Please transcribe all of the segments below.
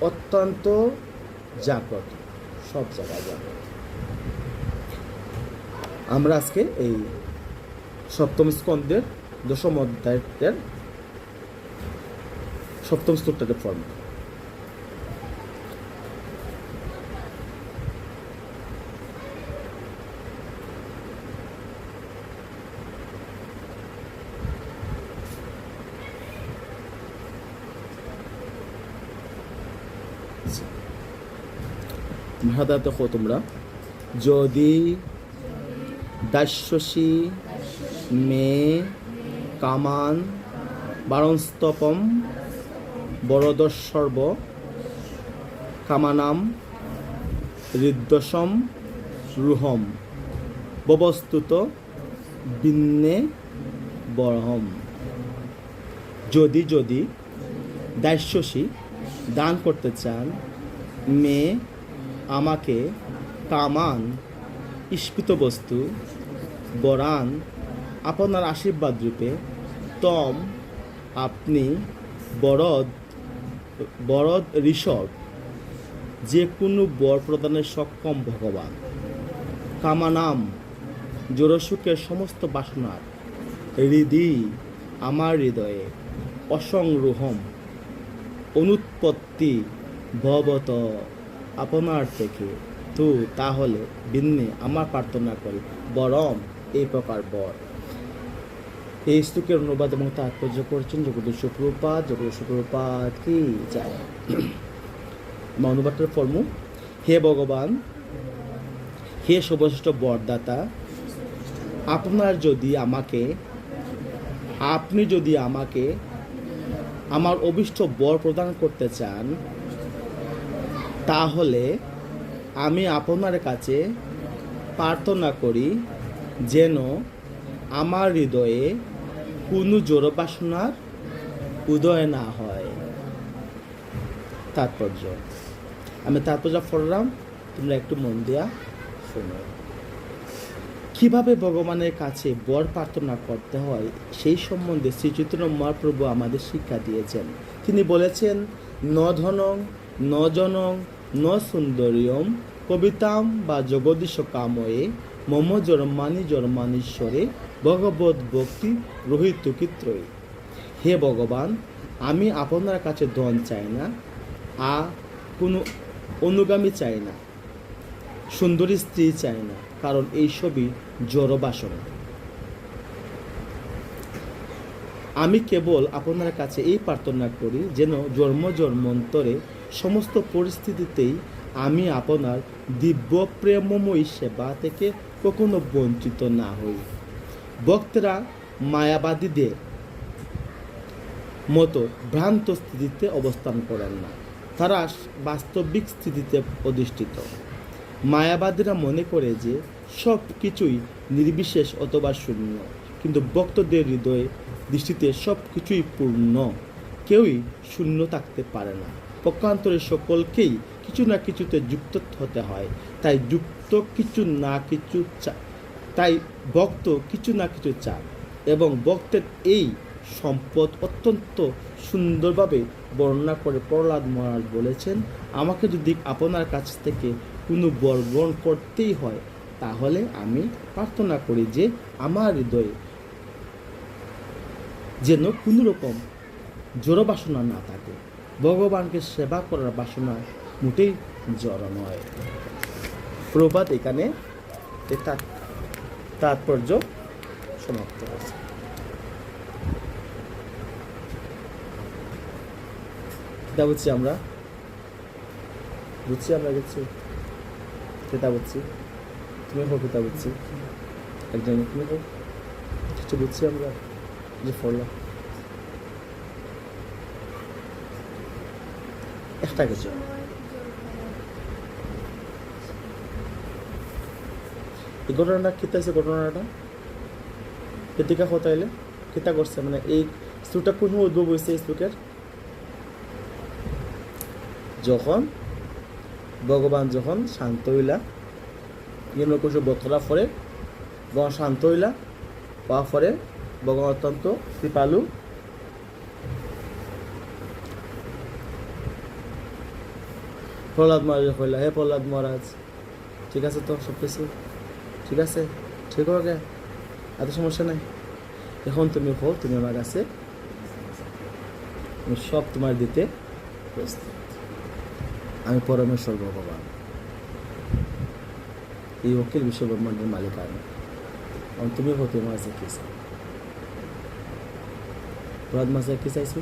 অত্যন্ত জাগ্রত, সব জায়গায় জাগ্রত। আমরা আজকে এই সপ্তম স্কন্ধের দশম অধ্যায়ের সপ্তম শ্লোকটাকে পড়ব। ভাষাটা দেখো তোমরা, যদি দাস্যসী মে কামান বারণস্তপম বরদসর্ব কামানাম হৃদ্যসম রুহম ববস্তুত বিন্নে বরহম। যদি দাস্যসী দান করতে চান, মেয়ে আমাকে কামান ইস্পিত বস্তু বরান আপনার আশীর্বাদ রূপে, তম আপনি বরদ ঋষভ যে কোনো বর প্রদানের সক্ষম ভগবান। কামানাম জোরসুখের সমস্ত বাসনার হৃদি আমার হৃদয়ে, অসংরোহম অনুৎপত্তি ভবত আপনার থেকে, তো তাহলে বিন্নে আমার প্রার্থনা করি বরম এই প্রকার বর। এই শ্লোকের অনুবাদ এবং তাৎপর্য করছেন জগদীশ প্রভুপাদ কি যায়। অনুবাদটার ফর্ম, হে ভগবান, হে সর্বশ্রেষ্ঠ বরদাতা, আপনি যদি আমাকে আমার অভীষ্ট বর প্রদান করতে চান, তাহলে আমি আপনার কাছে প্রার্থনা করি যেন আমার হৃদয়ে কোনো জড়বাসনার উদয় না হয়। তাৎপর্য, আমি তাৎপর্য পড়লাম, তোমরা একটু মন দিয়া শোনো। কিভাবে ভগবানের কাছে বর প্রার্থনা করতে হয় সেই সম্বন্ধে শ্রী চৈতন্য মহাপ্রভু আমাদের শিক্ষা দিয়েছেন। তিনি বলেছেন, ন ধনং ন জনং ন সুন্দরিয়ম কবিতাম বা জগদীশ কাময়ে মম জন্মানীশ্বরে ভগবত ভক্তি রহিত কিত্রয়ী। হে ভগবান, আমি আপনার কাছে ধন চাই না, কোনো অনুগামী চাই না, সুন্দরী স্ত্রী চাই না, কারণ এইসবই জড় বাসনা। আমি কেবল আপনার কাছে এই প্রার্থনা করি যেন জন্মান্তরে সমস্ত পরিস্থিতিতেই আমি আপনার দিব্য প্রেমময়ী সেবা থেকে কখনো বঞ্চিত না হই। ভক্তরা মায়াবাদীদের মতো ভ্রান্ত স্থিতিতে অবস্থান করেন না, তারা বাস্তবিক স্থিতিতে অধিষ্ঠিত। মায়াবাদীরা মনে করে যে সব কিছুই নির্বিশেষ অথবা শূন্য, কিন্তু ভক্তদের হৃদয়ে দৃষ্টিতে সব কিছুই পূর্ণ, কেউই শূন্য থাকতে পারে না। পক্ষান্তরে সকলকেই কিছু না কিছুতে যুক্ত হতে হয়, তাই ভক্ত কিছু না কিছু চান, এবং ভক্তের এই সম্পদ অত্যন্ত সুন্দরভাবে বর্ণনা করে প্রহ্লাদ মহারাজ বলেছেন, আমাকে যদি আপনার কাছ থেকে কোনো বর গ্রহণ করতেই হয়, তাহলে আমি প্রার্থনা করি যে আমার হৃদয়ে যেন কোনো রকম জড় বাসনা না থাকে। ভগবানকে সেবা করার বাসনা মোটেই জড় নয়। প্রভুপাদ এখানে তাৎপর্য সমাপ্ত হয়েছে। বুঝছি আমরা গেছি কেতা বুঝছি, তুমি হোক কেতা বুঝছি, একজন তুমি হোক কিছু বুঝছি আমরা যে পড়লাম একটা কিছু। এই ঘটনাটা কেতা আছে, ঘটনাটা কেতিকা হতাইলে কেতা করছে, মানে এই স্তুটা কোন উদ্ভব হয়েছে এই স্তুকের, যখন ভগবান যখন শান্ত হইলা কিছু বতরা পরে ভগবান শান্ত হইলা পাওয়া পরে ভগবান অত্যন্ত কৃপালু প্রহ্লাদ মহারাজ কইলা, হে প্রহ্লাদ মহারাজ, ঠিক আছে তো সব কিছু ঠিক আছে, ঠিক হবে গে, এত সমস্যা নাই। এখন তুমি হো, তুমি আমার কাছে, আমি সব তোমার দিতে প্রস্তুত। আমি পরমেশ্বর ভগবান, এই অখিল বিশ্ব ব্রহ্মাণ্ডের মালিক আমি। এবং তুমি হো, তোমার কাছে কি চাই? প্রহ্লাদ মহারাজ কি চাইছি?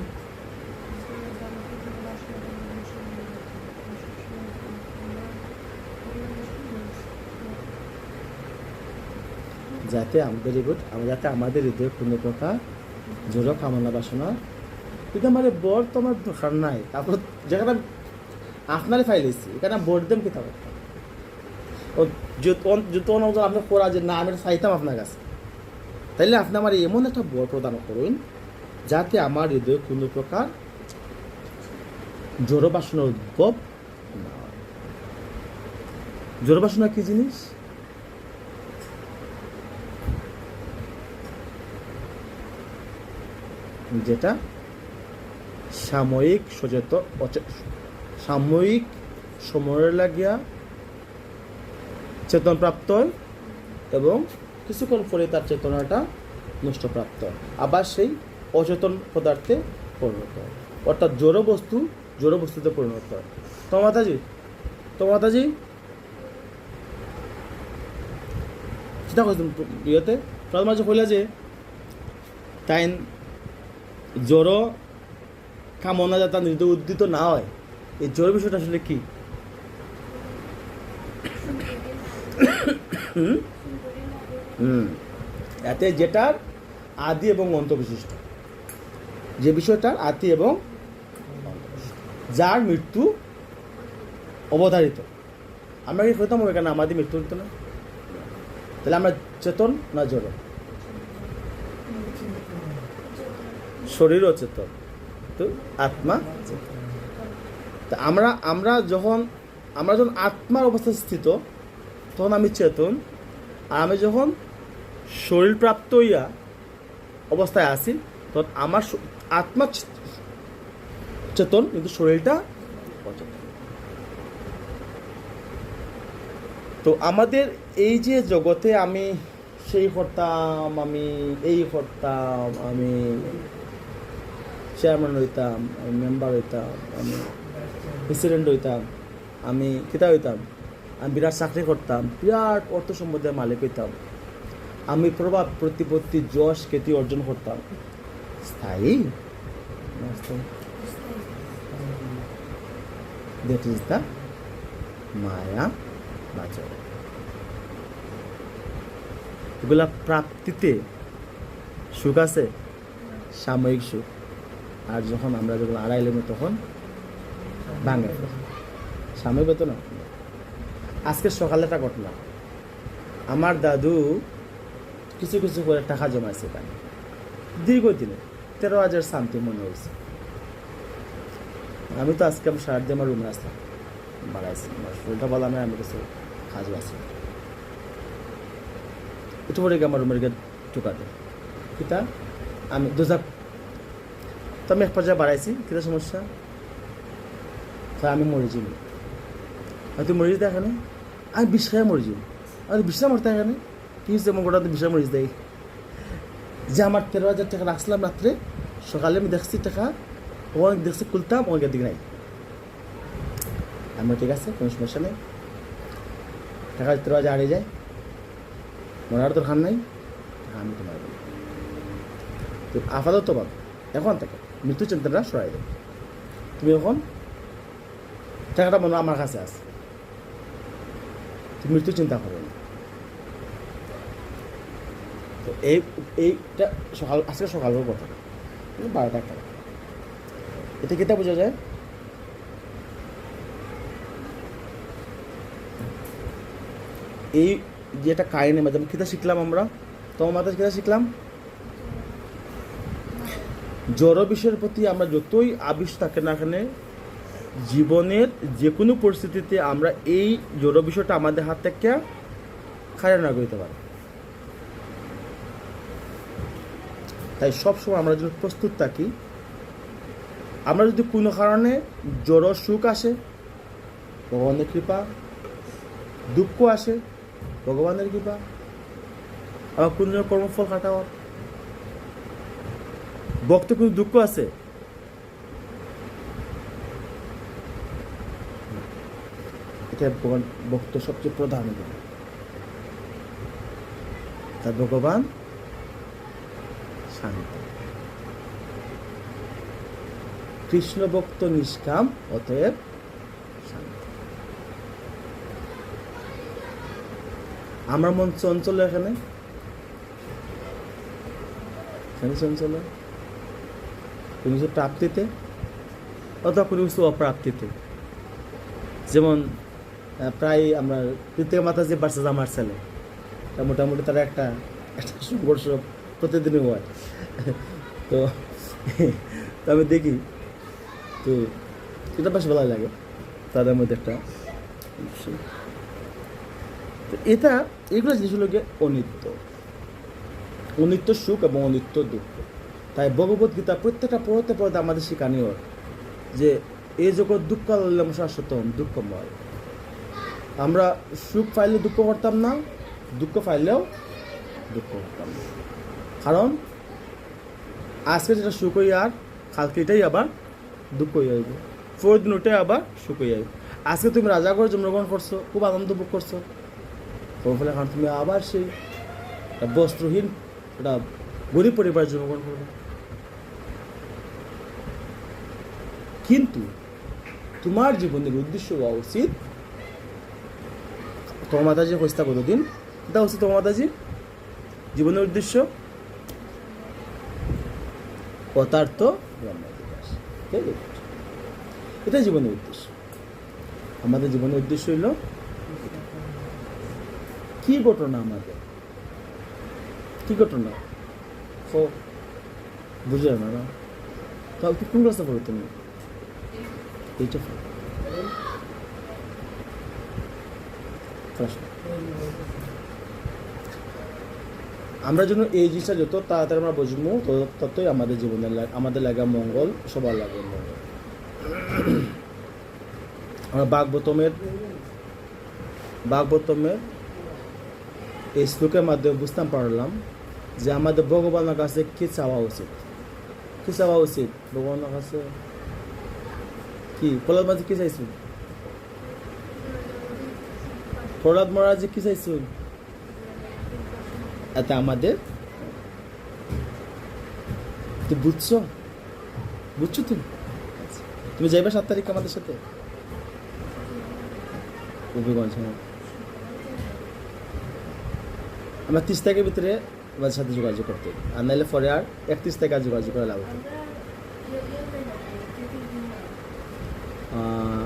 যাতে আমাদের হৃদয়ে কোনো প্রকার জোর কামনা বাসনা, কিন্তু আমার বর তো আমার দরকার নাই। তারপর যেখানে আপনারই ফাইলেছি, এখানে বোর্ড দেম কি থাকবে ও যত আপনি করা যে না আমি চাইতাম আপনার কাছে, তাইলে আপনি আমার এমন একটা বর প্রদান করুন যাতে আমার হৃদয়ে কোনো প্রকার জোর বাসনার উদ্ভব না হয়। জোর বাসনা কি জিনিস? যেটা সাময়িক সাময়িক সময়ের লাগিয়া চেতন প্রাপ্ত হয় এবং কিছুক্ষণ পরে তার চেতনাটা নষ্টপ্রাপ্ত হয়, আবার সেই অচেতন পদার্থে পরিণত হয়, অর্থাৎ জড় বস্তুতে পরিণত হয়। তো মাতাজি চিন্তা করছেন ইয়েতে প্রথম মাঝে কইলা যে তাই জড় কামনা যাতে নির্দ উদ্দিত না হয়, এই জড় বিষয়টা আসলে কি? এতে যেটার আদি এবং অন্ত বিশিষ্ট, যে বিষয়টার আদি এবং যার মৃত্যু অবধারিত। আমরা কি হইতাম হবে কেন আমাদের মৃত্যু হইতো না? তাহলে আমরা চেতন না জড়? শরীরও চেতন, তো আত্মা চেতন। তা আমরা যখন আত্মার অবস্থায় স্থিত, তখন আমি চেতন। আর আমি যখন শরীর প্রাপ্ত হইয়া অবস্থায় আছি, তখন আমার আত্মা চেতন, কিন্তু শরীরটা অচেতন। তো আমাদের এই যে জগতে আমি সেই করতাম, আমি এই করতাম, আমি চেয়ারম্যান হইতাম, আমি মেম্বার হইতাম, আমি প্রেসিডেন্ট হইতাম, আমি কিতা হইতাম, আমি বিরাট চাকরি করতাম, বিরাট অর্থ সম্পদের মালিক হইতাম, আমি প্রভাব প্রতিপত্তি যশ খ্যাতি অর্জন করতাম। স্থায়ী? দ্যাট ইজ দ্য মায়া বাজার। এগুলা প্রাপ্তিতে সুখ আছে, সাময়িক সুখ, আর যখন আমরা যখন আড়াইলে তখন ভাঙে সাময়িক হতো না। আজকে সকালে একটা ঘটনা, আমার দাদু কিছু কিছু করে টাকা জমাইছে এখানে দীর্ঘদিনে, 13,000 সামথিং মনে হয়েছে। আমি তো আজকে আমি সারাদিন আমার রুমে আসলাম, বাড়াইছি, আমার শরীরটা বলা আমি কিছু কাজও আছে, একটু পরে আমার রুমের গিয়ে ঢুকাতে কিতা আমি দোজা, তো আমি এক পর্যায়ে বাড়াইছি, কিতা সমস্যা, আমি মরে যাবি, তুই মরে যেতে এখানে, আমি বিষ খাইয়া মরে যাবি, আমি বিষা মরতে এখানে কি হচ্ছে, আমার গোটা বিষা মরিচ দেয় যে আমার 13,000 টাকা রাখছিলাম রাত্রে, সকালে আমি দেখছি টাকা অনেক দেখছি খুলতাম, অনেকের দিকে নাই। আমি ঠিক আছে, কোনো সমস্যা নেই, টাকা 13,000 হারিয়ে যায়, মরার তো খান নাই, আমি তোমার তো আপাতত পাবো এখন থেকে মৃত্যু চিন্তাটা সরাই দেবে। তুমি এখন টাকাটা মনে আমার কাছে আছে, তুমি মৃত্যু চিন্তা করো না। তো এইটা আজকে সকালের কথা, 12টা খেলা, এতে কেটা বোঝা যায় এই যেটা কাহিনী মাধ্যমে কিতা শিখলাম আমরা, তোমার মাথায় কিতা শিখলাম, জড় বিষয়ের প্রতি আমরা যতই আবিষ থাকে না এখানে, জীবনের যে কোনো পরিস্থিতিতে আমরা এই জড় বিষয়টা আমাদের হাত থেকে খায় না করতে পারি। তাই সবসময় আমরা যদি প্রস্তুত থাকি, আমরা যদি কোনো কারণে জড় সুখ আসে, ভগবানের কৃপা, দুঃখ আসে ভগবানের কৃপা, আবার কোন কর্মফল খাটাও ভক্ত কিন্তু দুঃখ আছে, এটা ভগবান ভক্ত সবচেয়ে প্রধান, তার ভগবান শান্ত, কৃষ্ণ ভক্ত নিষ্কাম, অতএব শান্ত। আমার মন চঞ্চল, এখানে চঞ্চল কোনো কিছু প্রাপ্তিতে অথবা কোনো কিছু অপ্রাপ্তিতে। যেমন প্রায় আমরা প্রত্যেক মাথা যে বাচ্চা আমার ছেলে, তা মোটামুটি তারা একটা সংঘর্ষ প্রতিদিনই হয়। তো আমি দেখি, তো এটা বেশ ভালো লাগে তাদের মধ্যে একটা। তো এগুলো জিনিসগুলোকে অনিত্য, অনিত্য সুখ এবং অনিত্য দুঃখ। তাই ভগবদ্গীতা প্রত্যেকটা পড়তে পড়তে আমাদের শিখানীয় যে এই জগৎ দুঃখ শাশ্বতম, দুঃখময়। আমরা সুখ পাইলে দুঃখ করতাম না, দুঃখ পাইলেও দুঃখ করতাম না, কারণ আজকে যেটা সুখ হই আর কালকে এটাই আবার দুঃখ হয়ে যাইব, পরের দিন ওটাই আবার সুখ হয়ে যাবে। আজকে তুমি রাজা করে জন্মগ্রহণ করছো, খুব আনন্দ ভোগ করছো, ফলে কারণ তুমি আবার সেই বস্ত্রহীন একটা গরিব পরিবারে জন্মগ্রহণ করবে। কিন্তু তোমার জীবনের উদ্দেশ্য হওয়া উচিত, তোমার মাতাজি হস্তা কতদিন এটা হচ্ছে তোমার মাতাজি জীবনের উদ্দেশ্য পদার্থ ব্রহ্ম বিকাশ, এটাই জীবনের উদ্দেশ্য। আমাদের জীবনের উদ্দেশ্য হইল কি ঘটনা, আমাদের কি ঘটনা বুঝে না, তাহলে কোন রাস্তা পড়ো তুমি, এইটা আমরা যেন এই জিনিসটা যত তাড়াতাড়ি আমরা বুঝবো, ততই আমাদের জীবনের আমাদের লাগা মঙ্গল, সবার লাগে মঙ্গল। আমরা ভাগবতমের এই শ্লোকের মাধ্যমে বুঝতে পারলাম যে আমাদের ভগবানের কাছে কি চাওয়া উচিত, কি চাওয়া উচিত ভগবানের কাছে। কি প্রহ্লাদ মহারাজ কি চাইছিল, প্রহ্লাদ মহারাজ কি চাইছিল, এতে আমাদের বুঝছো তুমি যাইবে 7 তারিখ আমাদের সাথে আমরা 30 তারিখের ভিতরে আমাদের সাথে যোগাযোগ করতে, আর নাহলে পরে আর 31 তারিখে আর যোগাযোগ করা লাগবে।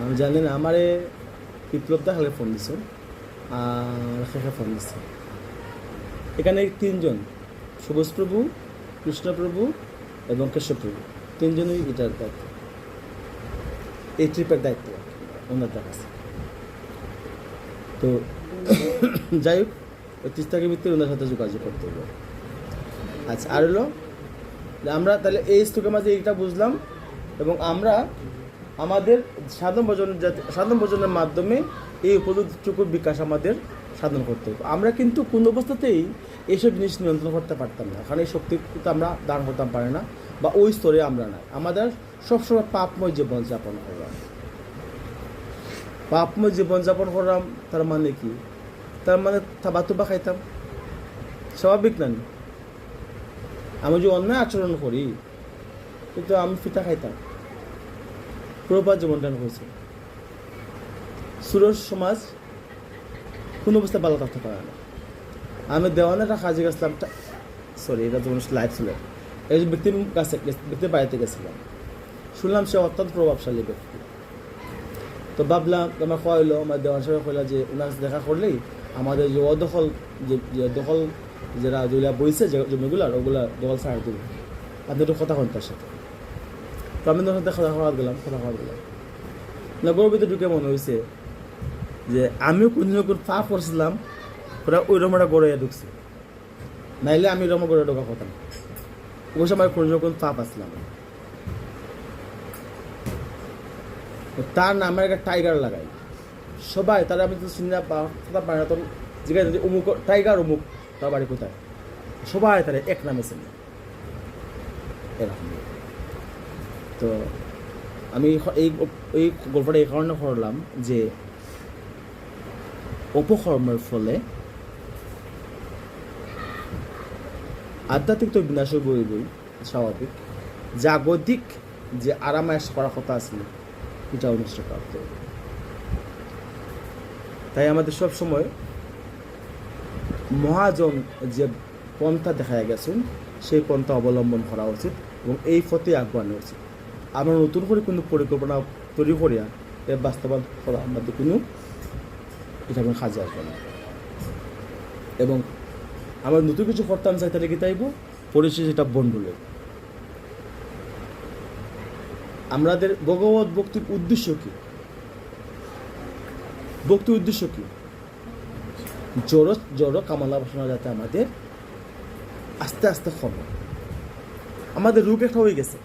আমি জানি না, আমারে বিপ্লবদা হালে ফোন দিছো আর শেখা ফোন দিচ্ছে। এখানে 3 জন, সুবোধ প্রভু, কৃষ্ণপ্রভু এবং কেশবপ্রভু, 3 জনই এটার দায়িত্ব, এই ট্রিপের দায়িত্ব ওনাদের কাছে। তো যাই হোক, 30 তারিখের ভিতরে ওনার সাথে যোগাযোগ করতে হবে। আচ্ছা, আর হলো আমরা তাহলে এই স্তূপের মাঝে এইটা বুঝলাম, এবং আমরা আমাদের সাধন ভজনের মাধ্যমে এই উপলব্ধিটুকুর বিকাশ আমাদের সাধন করতে হবে। আমরা কিন্তু কোনো অবস্থাতেই এইসব জিনিস নিয়ন্ত্রণ করতে পারতাম না, কারণ এই শক্তি কিন্তু আমরা দান করতাম পারি না, বা ওই স্তরে আমরা নাই। আমাদের সবসময় পাপময় জীবনযাপন করলাম। পাপময় জীবনযাপন করলাম তার মানে কি? তার মানে থাবা খাইতাম, স্বাভাবিক না? আমি যে অন্যায় আচরণ করি, কিন্তু আমি ফিতা খাইতাম, প্রপার জীবনদান হয়েছে। সুরজ সমাজ কোনো অবস্থায় ভালো থাকতে পারে না। আমি দেওয়ানের একটা কাজে গেছিলাম, সরি এটা যখন লাইভ ছিল, এই যে ব্যক্তির বাড়িতে গেছিলাম, শুনলাম সে অত্যন্ত প্রভাবশালী ব্যক্তি। তো ভাবলাম, আমার কইলো, আমার দেওয়ার সঙ্গে কইলা যে ওনার দেখা করলেই আমাদের যে অদখল দখল যারা যেগুলা বইছে জমিগুলার, ওগুলা দখল ছাড় দেবে, আপনি একটু কথা তার সাথে। তো আমি তখন কথা খাওয়া গেলাম না, গর্বিত ঢুকে মনে হয়েছে যে আমিও কোন পাপ করছিলাম, ওরা ওই রকমটা গড়াইয়া ঢুকছে, নাইলে আমি রকম গড়ে ঢোকা কথা না। ওই সময় কোন পাপ আসলাম, তার নামে একটা টাইগার লাগাই, সবাই তারা আমি তো চিনি না পারে না, তো জিজ্ঞাসা যে অমুক টাইগার অমুক তার বাড়ি কোথায়, সবাই তারা এক নামে চিনি এরকম। তো আমি এই গল্পটা এই কারণে করলাম যে অপকর্মের ফলে আধ্যাত্মিক তো বিনাশ বই স্বাভাবিক, জাগতিক যে আরামায়াস করার কথা আছে এটা অনুষ্ঠ প্রাপ্ত। তাই আমাদের সব সময় মহাজন যে পন্থা দেখা গেছেন সেই পন্থা অবলম্বন করা উচিত এবং এই পথে আগুয়ানো উচিত। আমরা নতুন করে কোনো পরিকল্পনা তৈরি করিয়া এর বাস্তবায়ন করা আমাদের কোনো এটা কোনো কাজে আসবে না। এবং আমরা নতুন কিছু করতাম চাই তাহলে কি তাইব পরিশেষে এটা বন্ডুলের। আমাদের ভগবত ভক্তির উদ্দেশ্য কি? ভক্তির উদ্দেশ্য কি? জড় কামনা বাসনা যাতে আমাদের আস্তে আস্তে কমে। আমাদের রোগ একটা হয়ে গেছে,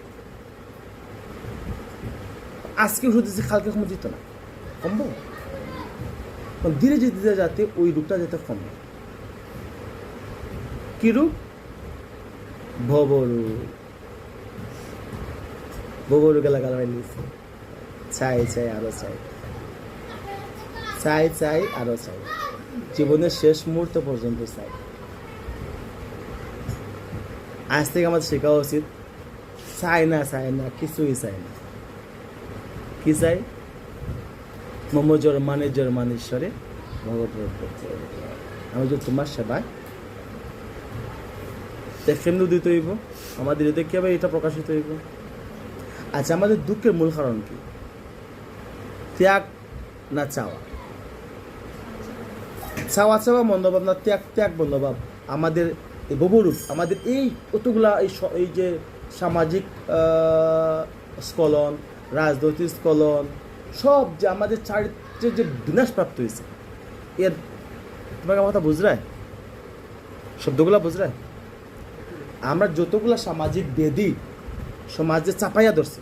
আজকে ওষুধ দিচ্ছে কালকে কমে দিত না, কমবো ধীরে ধীরে যাতে ওই রোগটা যাতে কমে। কি রোগ? ভবরোগ গালাগাল দিচ্ছে, চাই আরো চাই আরো চাই, জীবনের শেষ মুহূর্ত পর্যন্ত চাই। আজ থেকে আমাদের শেখা উচিত চাই না কিছুই চাই না। কি চাই? মমজর মানেশ্বরে ভগবত। আমি যদি তোমার সেবায় কেমন উদিত হইব, আমাদের হৃদয় কিভাবে এটা প্রকাশিত হইব? আচ্ছা, আমাদের দুঃখের মূল কারণ কি? ত্যাগ না চাওয়া? চাওয়া মন্দভাব না ত্যাগ মন্দভাব? আমাদের এই বহুরূপ, আমাদের এই কতগুলা এই যে সামাজিক স্খলন, রাজনৈতিক স্খলন, সব যে আমাদের চারিত্রের যে বিনাশপ্রাপ্ত হয়েছে, এর তোমাকে কথা বুঝরায়? শব্দগুলা বুঝরায়? আমরা যতগুলা সামাজিক বেদি সমাজে চাপাইয়া ধরছে,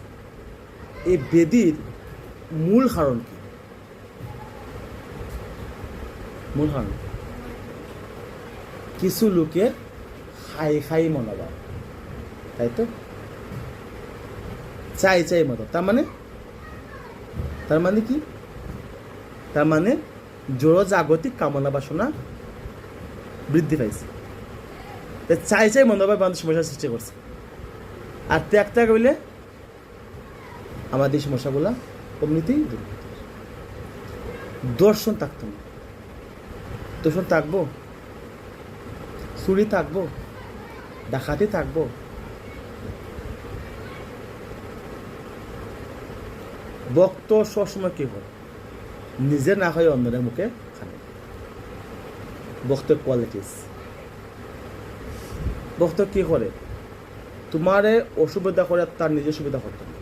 এই বেদির মূল কারণ কি? মূল কারণ কিছু লোকের খাই মনোভাব, তাই তো? চাই মতো। তার মানে কি? তার মানে জড় জাগতিক কামনা বাসনা বৃদ্ধি পাইছে, চাই মনোভাব আমাদের সমস্যার সৃষ্টি করছে। আর ত্যাগ হইলে আমাদের সমস্যাগুলা এমনিতেই দূর করতে পারে। দর্শন থাকতো না, দর্শন থাকবো, চুরি থাকবো, ডাকাতি থাকবো, ভক্ত সবসময় কি করে? নিজে না হয় অন্যদের মুখে খানে। ভক্তের কোয়ালিটিস, ভক্ত কি করে? তোমারে অসুবিধা করে তার নিজের সুবিধা করতে না,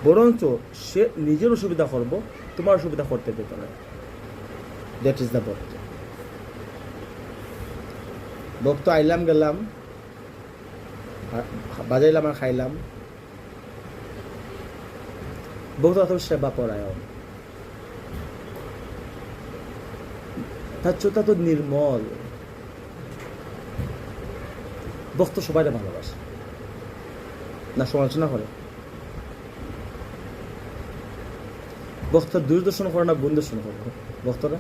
বরঞ্চ সে নিজের অসুবিধা করবো, তোমার অসুবিধা করতে পেত না। দ্যাট ইজ দ্য ভক্ত। ভক্ত আইলাম গেলাম, বাজাইলাম আর খাইলাম, ভক্ত অথবা সেবা পরায়ণ। তার চোতা তো নির্মল। ভক্ত সবাই ভালোবাসে না, সমালোচনা করে। ভক্ত দুর্দর্শন করে না গুণ দর্শন করে? ভক্তরা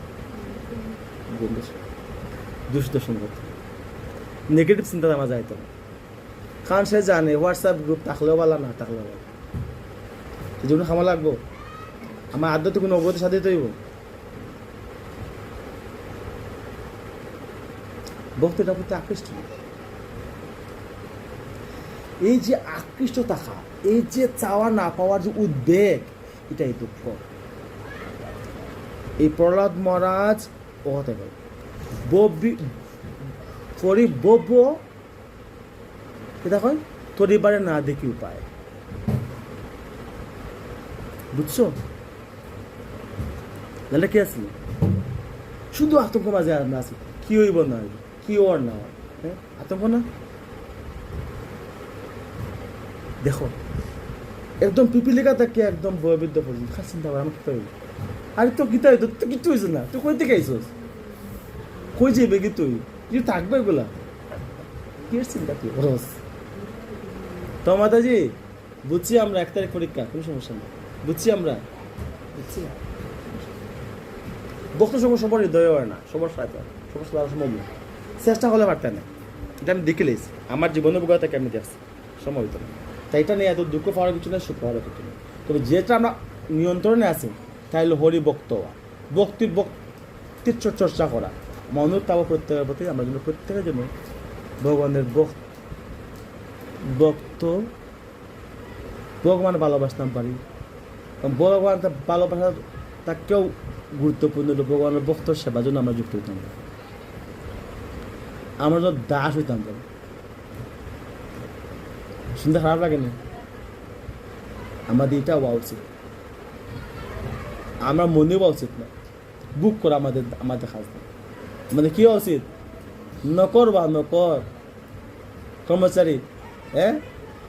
গুণ দর্শন, দুষ্দর্শন করতে, নেগেটিভ চিন্তা আমার যাইতো না। কারণ সে জানে হোয়াটসঅ্যাপ গ্রুপ থাকলেও ভালো না থাকলেও ভালো, সেই জন্য খামা লাগবো। আমার আদ্যতে কোনো অগ্রগতির সাথে তৈব। ভক্ত এটার প্রতি আকৃষ্ট। এই যে আকৃষ্ট থাকা, এই যে চাওয়া না পাওয়ার যে উদ্বেগ, এটাই দুঃখ। এই প্রহ্লাদ মহারাজ ও হতে পারে দেখো তরিবারে না দেখি উপায়, বুঝছো? তাহলে কি আছি? শুধু আতঙ্ক মাঝে আমরা আছি, কি হইব না হইব, কি ওর না হয়, হ্যাঁ? আতঙ্ক না। দেখো একদম পিপিলিকা থেকে একদম বয়বৃদ্ধ পর্যন্ত খাস চিন্তা করে আমার কি হইল। আরে তো গীতা হইতো তো কিছু হয়েছে না, তুই কই থেকে আইসস, কই যাবে কি তুই থাকবে এগুলা কি চিন্তা কি রস। তো মাতাজি বুঝছি আমরা 1 তারিখ পরীক্ষা, কোনো সমস্যা নেই, বুঝছি আমরা, বুঝছি বক্ত সঙ্গে সবার হৃদয় হয় না, সবার সাথে সবার সাথে সম্ভব না, চেষ্টা করলে পারতেন না, এটা আমি দেখে লেছি আমার জীবনের অভিজ্ঞতা কেমনি দেখছি, সময় হইতো না। তাই এটা নিয়ে এত দুঃখ পাওয়ার কিছু না, সুখ পাওয়ার কিছু নেই। তবে যেটা আমরা নিয়ন্ত্রণে আছি তাই হলো হরি ভক্ত হওয়া, ভক্তির চর্চা করা, মনুর তাও প্রত্যেকের প্রতি আমরা যেন প্রত্যেকের জন্য ভগবানের ভক্ত ভগবান ভালোবাসতাম পারি। ভগবান ভালোবাসা তাকেও গুরুত্বপূর্ণ হলো ভগবানের ভক্ত সেবার জন্য আমরা যুক্ত হইতাম, আমরা যখন দাস হইতাম পারি। শুনতে খারাপ লাগে না? আমাদের এটা হওয়া উচিত, আমরা মনে হওয়া উচিত না, বুক করা আমাদের খাস না। আমাদের কি হওয়া উচিত? নকর কর্মচারী, হ্যাঁ,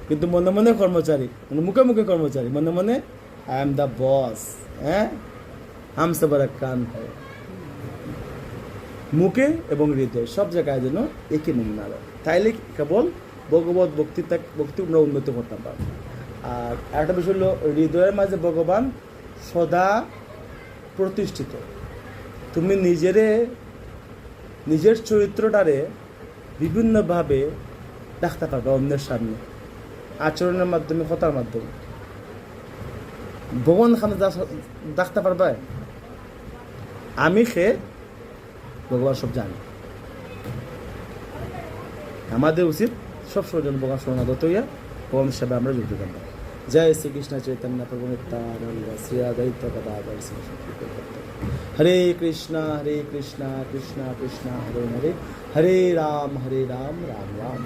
কিন্তু মনে মনে কর্মচারী, মানে মুখে মুখে কর্মচারী, মনে মনে আই এম দ্য বস, হ্যাঁ, হামসে বড় কান হয়। মুখে এবং হৃদয় সব জায়গায় যেন একই নমুনা হয়, তাইলে কেবল ভগবত ভক্তি আমরা উন্নতি করতে পারবো। আর একটা বিষয় হলো হৃদয়ের মাঝে ভগবান সদা প্রতিষ্ঠিত। তুমি নিজের চরিত্রটারে বিভিন্নভাবে দেখতে পারবে অন্যের সামনে, আচরণের মাধ্যমে, কথার মাধ্যমে। ভগবান খানে দেখতে পারবে আমি খেয়ে ভগবান সব জানি। আমাদের উচিত সবসময় যেন ভগবান শরণাগত হইয়া ভগবান হিসাবে আমরা যুক্ত থাকবো। জয় শ্রীকৃষ্ণ চৈতন্য প্রভু নিত্যানন্দ শ্রী অদ্বৈত গদাধর হরে কৃষ্ণ কৃষ্ণ কৃষ্ণ হরে হরে, হরে রাম রাম রাম।